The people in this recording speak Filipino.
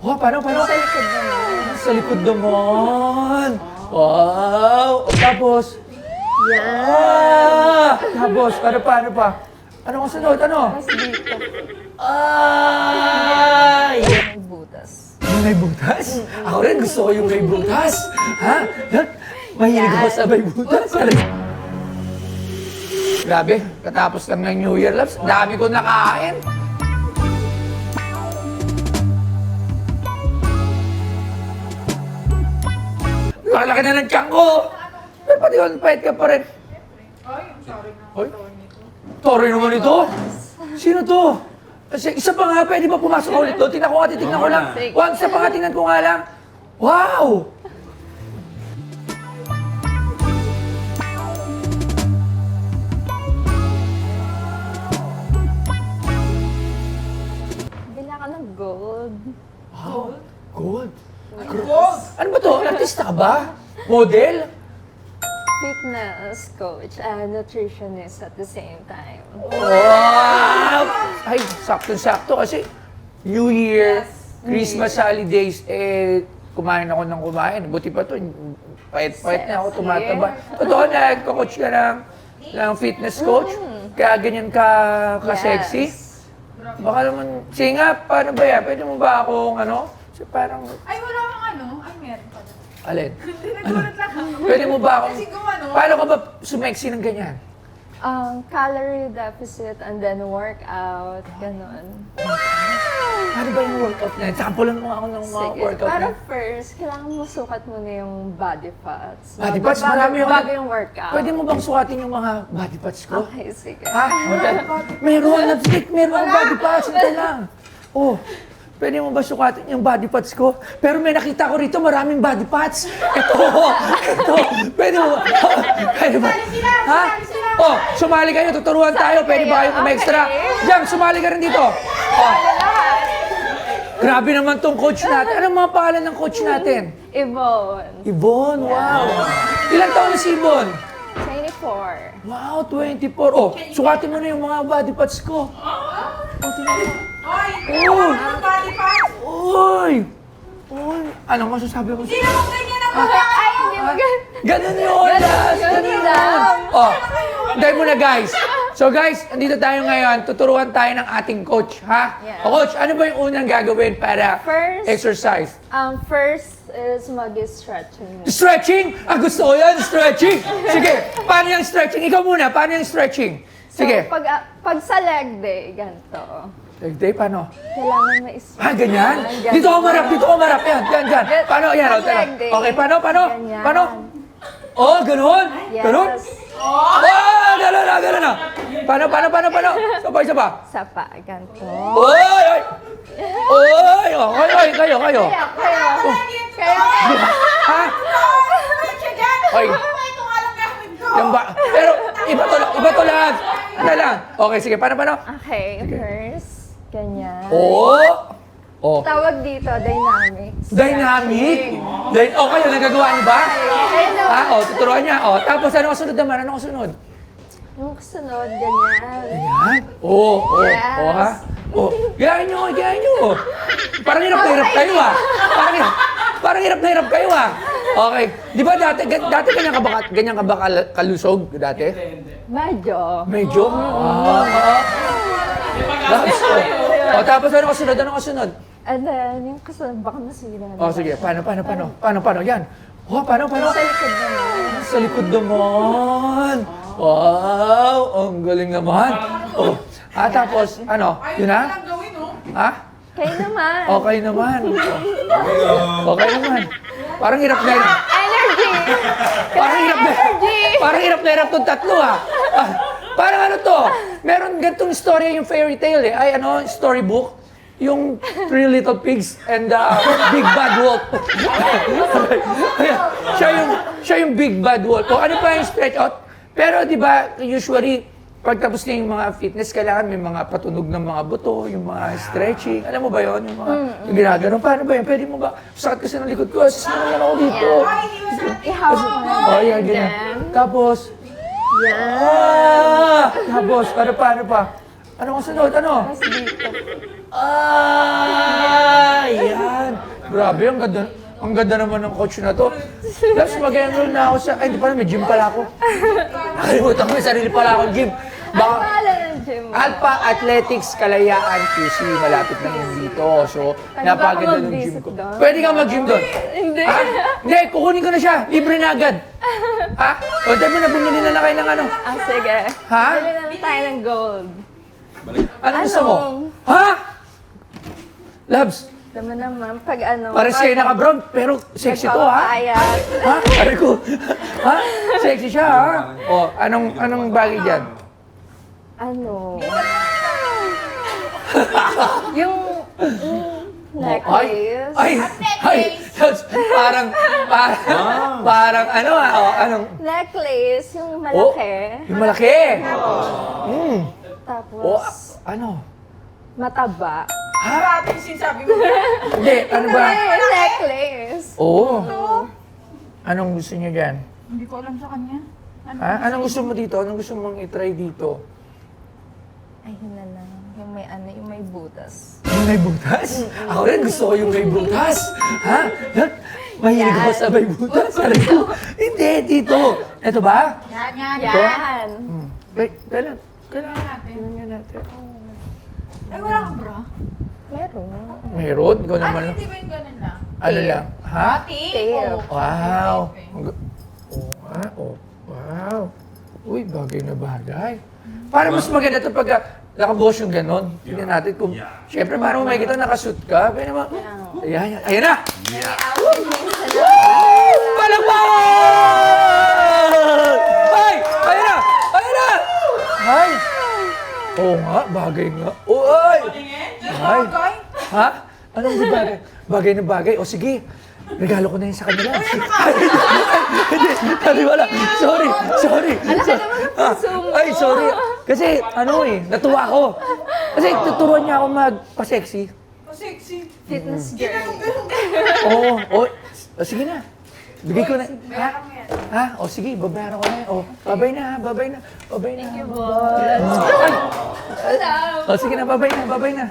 Oh, paano? Sa likod naman. Sa likod naman. Wow! Tapos, tapos, paano pa? Ano ang sunod? Ano? Tapos dito. Ay! May butas. Yung may butas? Ako rin gusto ko yung may butas. Ha? Mahilig ako sa may butas. Grabe, katapos lang ng New Year, Labs. Dami ko nakain. Malaki na ng tiyan ko. Pero pati yun, pahit ka pa rin. Ay, sorry na. Hoy? Toro naman ito? Sino to? Kasi isa pa nga, pwede ba pumasok ka ulit to? Tingnan ko nga, titignan ko lang. Wag, isa pa nga, tingnan ko nga lang. Wow! Bila ka ng gold. Wow! Gold. Gold! Ano ba to? Artista ka ba? Model? Fitness coach and nutritionist at the same time. Wow! Ay, sakto-sakto kasi New Year, Christmas holidays, kumain ako ng kumain. Buti pa to, pahit-pahit na ako, tumataba. Totoo na, coach ka ng fitness coach, kaya ganyan ka-sexy. Yes. Baka naman, sige nga, paano ba yan? Pwede mo ba akong so parang, Ay, wala kang ano? Ay, meron pa. alin? Hindi, nagulat lang ako. Pwede mo ba akong, Kasi gumano. paano ka ba sumexy ng ganyan? Calorie deficit and then workout, ganun. Ano ba yung workout na yan? Sampulan mo ako ng mga Sige. workout na Pero yan. first, kailangan mo sukat muna yung body fats. Body parts? Marami ako. Bago yung workout. Pwede mo bang sukatin yung mga body parts ko? Okay, sige. Ha? Meron, meron akong body parts. Hindi lang. Oh, pwede mo ba sukatin yung body parts ko? Pero may nakita ko rito, maraming body parts. Ito. Pwede mo ba? Pwede ba? Ha? Oh, sumali kayo, tuturuan tayo. Pwede ba kayong extra? Diyan, sumali ka rin dito. Oh. Grabe naman tong coach natin. Anong mga pangalan ng coach natin? Yvonne, Ibon, wow. Ilang taon na si Ibon? 24. Wow, 24. Oh, sukatin mo na yung mga body parts ko. Oh, tingnan mo. Ay, Oh. ano body parts? Uy! Uy! Anong masasabi ko? Hindi naman ganyan ang mga. Ay, hindi mo ganun. Ganun yun! Last! Ganun yun! lang. Oh, dahil muna guys. So guys, andito tayo ngayon. Tuturuan tayo ng ating coach, ha? Yeah. O coach, ano ba yung unang gagawin para First- exercise? First is mag-stretching. Stretching? Ah, gusto ko yan, stretching! Sige, paano yung stretching? Ikaw muna, paano yung stretching? Sige. So, pag sa leg day, ganito. Leg day, paano? Kailangan ma-stretch. Ah, ganyan? Ganyan. Dito ako marap, yan, yan. Paano, yan, Pag tara. leg day. Okay, paano? Ganyan. Paano? Oh, ganun? Yes. Ganun? Oh, ganun na. Paano? Sabay. Sa pa, ganito. Oy! Oy, kayo. Kaya, Ha? Siya dyan! Oy. Ano ba itong alang gamit ko? Yan ba? Pero, iba to lahat. Ano lang? Okay, sige, paano? Okay, first, ganyan. Oh. Tawag dito, dynamics. Dynamic? Kayo, nagagawa niyo ba? Ayun, Oh, tuturuan niya. Oh, tapos ano kasunod naman? Ano kasunod? yung kasunod, ganyan. Yan. Yes. Ha? Gayahin nyo. Parang hirap na hirap kayo, ah. Parang hirap na hirap kayo, ah. Okay. Di ba dati ganyan ka ba kalusog dati? Medyo. Medyo? Tapos ano kasunod? And then, yung kasunod, baka masira. Oh, sige. Paano? Yan. Paano? Sa likod naman. Sa likod naman. Wow, ang galing naman. Oh. Tapos, ano? Yun na? Walang gawin, no? Ha? Kayo naman. Okay naman. Okay naman. Parang hirap na hirap. Energy! Parang hirap na hirap tong tatlo, ha? Parang ano to? Meron ganitong story yung fairy tale, eh. Ay, storybook. Yung Three Little Pigs and the Big Bad Wolf. siya yung Big Bad Wolf. O ano pa yung stretch out? Pero di ba, usually, pagtapos na yung mga fitness, kailangan may mga patunog ng mga buto, yung mga stretching. Alam mo ba yon yung mga yung ginagano? Paano ba yun? Pwede mo ba? Sakit kasi ng likod ko. Sinaman ako dito. Ay, hindi mo sa Ihawak mo na. Oh, yan, ganyan. Then, Tapos, yan. tapos, paano pa? Ano ang sunod? Ano? Tapos dito. Yan. Grabe, ang ganda naman ng coach na to. Tapos mag-enroll na ako sa, ay, di pala, may gym pala ako. Nakalimutan ko, may sarili pala akong gym. Ano pangalan ng gym mo? Alpha Athletics Kalayaan QC, malapit lang yun dito. So, Pwede ba napakaganda ako ng gym mag-visit ko. doon? Pwede ka mag-gym doon? Hindi. Ha? Hindi, kukunin ko na siya. Libre na agad. Ha? O, tayo mo na, bumili na kayo ng ano. Ah, sige. Ha? Bili na lang tayo ng gold. Ano gusto mo? Ha? Labs, Naman naman, pag ano... pares kayo naka-brown, pero sexy to, ha? Nagpapayat. Ha? Pare ko. Ha? Sexy siya, ha? O, anong bagay dyan? Ano? yung Ay, necklace. ay, parang ano, anong, Necklace, yung malaki. yung malaki. Tapos, O, ano? mataba. Grabe yung sinasabi mo. Hindi, ano ba? Ay, necklace. Oo. Anong gusto niyo dyan? Hindi ko alam sa kanya. Ha? Anong gusto mo dito? Anong gusto mong itry dito? Ay, yun na lang. Yung may ano, yung may butas. Yung may butas? Ako rin gusto ko yung may butas. Ha? Mahilig ako sa may butas. Sabi ko, hindi, dito. Ito ba? Yan. Yan. Kailan? Kailangan natin. Kailan natin? Ay, wala ka bra? Meron. Meron? Ikaw naman. Ano, hindi ba yung ganun lang? Ano lang? Ha? Tape. Wow! Oo nga, oh. Wow! Uy, bagay na bagay. Para mas maganda ito pagka nakabuhos yung ganon. Tignan natin kung... Siyempre, para mo makikita nakasuit ka. Pwede naman... Ayan, ayan na! Palakpakan! Ay! Ayan na! Ayan na! Ay! Oo nga, bagay nga. Oh, ay! Ay! Okay? Ha? Anong di bagay? Bagay na bagay. O sige, regalo ko na yun sa kanila. Hindi, hindi wala. Sorry. Ay, sorry. Kasi, ano eh, natuwa ako. Kasi tuturuan niya ako magpa-sexy. Sexy. Fitness journey. Oo, sige na. Bigay ko na. Ha? Ha? O sige, babayaran ko na. O, babay na. Thank you, boss. O sige na, babay na.